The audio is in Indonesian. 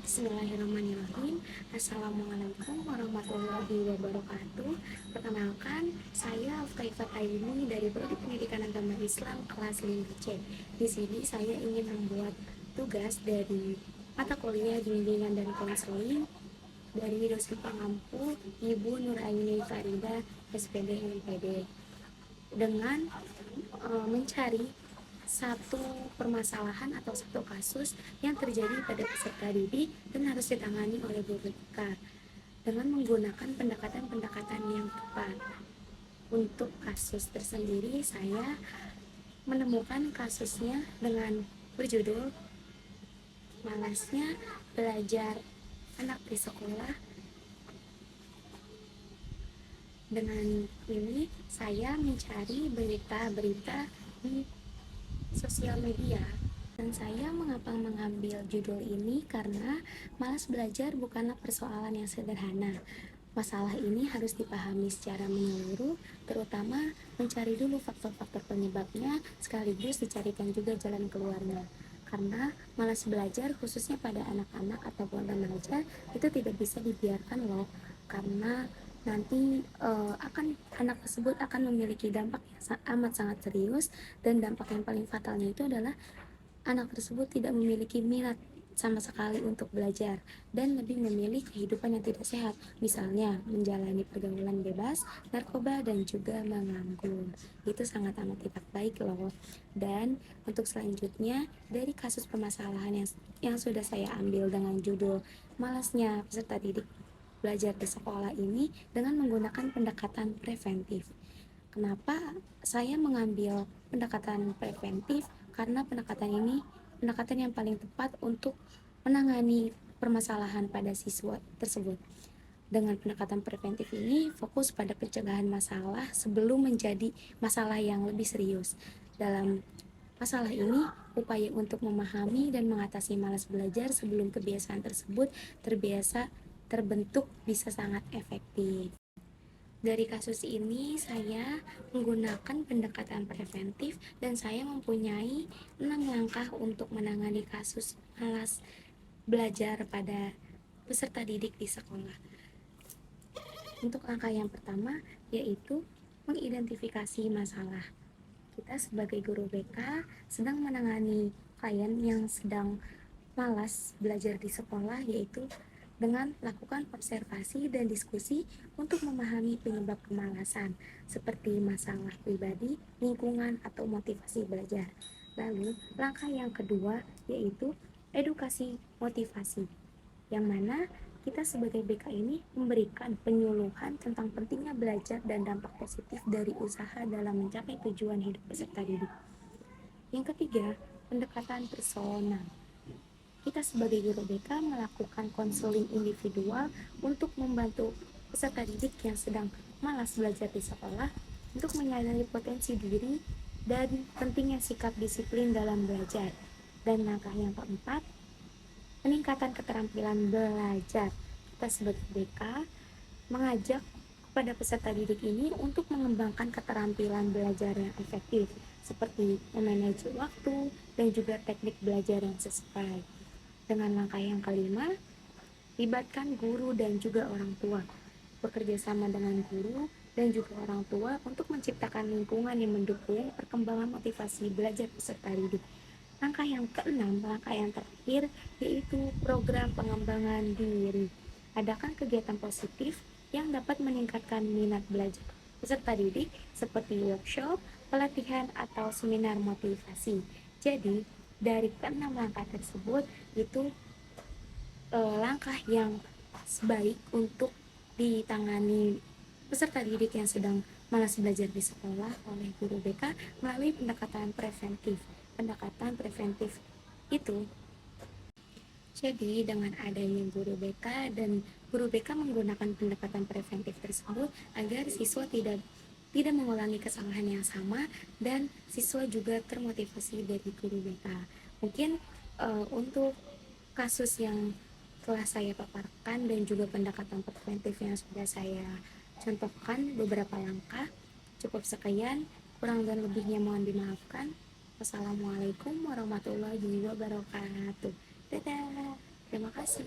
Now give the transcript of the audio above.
Bismillahirrahmanirrahim. Assalamualaikum warahmatullahi wabarakatuh. Perkenalkan, saya Alfaifat Aini dari Prodi Pendidikan Agama Islam kelas 5C. Di sini saya ingin membuat tugas dari mata kuliah bimbingan dan konseling dari dosen pengampu Ibu Nuraini Farida, SPD MPD, dengan mencari satu permasalahan atau satu kasus yang terjadi pada peserta didik dan harus ditangani oleh guru BK dengan menggunakan pendekatan-pendekatan yang tepat. Untuk kasus tersendiri, saya menemukan kasusnya dengan berjudul malasnya belajar anak di sekolah. Dengan ini saya mencari berita-berita di sosial media. Dan saya mengapa mengambil judul ini karena malas belajar bukanlah persoalan yang sederhana. Masalah ini harus dipahami secara menyeluruh, terutama mencari dulu faktor-faktor penyebabnya, sekaligus dicarikan juga jalan keluarnya. Karena malas belajar khususnya pada anak-anak ataupun remaja itu tidak bisa dibiarkan loh, karena nanti anak tersebut akan memiliki dampak yang amat sangat serius, dan dampak yang paling fatalnya itu adalah anak tersebut tidak memiliki minat sama sekali untuk belajar dan lebih memilih kehidupan yang tidak sehat, misalnya menjalani pergaulan bebas, narkoba, dan juga menganggur. Itu sangat amat tidak baik loh. Dan untuk selanjutnya, dari kasus permasalahan yang sudah saya ambil dengan judul malasnya peserta didik belajar di sekolah ini dengan menggunakan pendekatan preventif. Kenapa saya mengambil pendekatan preventif? Karena pendekatan ini pendekatan yang paling tepat untuk menangani permasalahan pada siswa tersebut. Dengan pendekatan preventif ini fokus pada pencegahan masalah sebelum menjadi masalah yang lebih serius. Dalam masalah ini, upaya untuk memahami dan mengatasi malas belajar sebelum kebiasaan tersebut terbentuk bisa sangat efektif. Dari kasus ini, saya menggunakan pendekatan preventif dan saya mempunyai 6 langkah untuk menangani kasus malas belajar pada peserta didik di sekolah. Untuk langkah yang pertama, yaitu mengidentifikasi masalah. Kita sebagai guru BK sedang menangani klien yang sedang malas belajar di sekolah, yaitu dengan lakukan observasi dan diskusi untuk memahami penyebab kemalasan, seperti masalah pribadi, lingkungan, atau motivasi belajar. Lalu, langkah yang kedua yaitu edukasi motivasi, yang mana kita sebagai BK ini memberikan penyuluhan tentang pentingnya belajar dan dampak positif dari usaha dalam mencapai tujuan hidup peserta didik. Yang ketiga, pendekatan personal. Kita sebagai guru BK melakukan konseling individual untuk membantu peserta didik yang sedang malas belajar di sekolah untuk menyadari potensi diri dan pentingnya sikap disiplin dalam belajar. Dan langkah yang keempat, peningkatan keterampilan belajar. Kita sebagai BK mengajak kepada peserta didik ini untuk mengembangkan keterampilan belajar yang efektif, seperti memanage waktu dan juga teknik belajar yang sesuai. Dengan langkah yang kelima, libatkan guru dan juga orang tua. Bekerja sama dengan guru dan juga orang tua untuk menciptakan lingkungan yang mendukung perkembangan motivasi belajar peserta didik. Langkah yang keenam, langkah yang terakhir, yaitu program pengembangan diri. Adakan kegiatan positif yang dapat meningkatkan minat belajar peserta didik seperti workshop, pelatihan, atau seminar motivasi. Jadi, dari keenam langkah tersebut itu langkah yang sebaik untuk ditangani peserta didik yang sedang malas belajar di sekolah oleh guru BK melalui pendekatan preventif. Pendekatan preventif itu, jadi dengan adanya guru BK dan guru BK menggunakan pendekatan preventif tersebut agar siswa tidak mengulangi kesalahan yang sama dan siswa juga termotivasi dari guru BK. Mungkin untuk kasus yang telah saya paparkan dan juga pendekatan preventif yang sudah saya contohkan beberapa langkah, cukup sekian, kurang dan lebihnya mohon dimaafkan. Wassalamualaikum warahmatullahi wabarakatuh. Dadah. Terima kasih.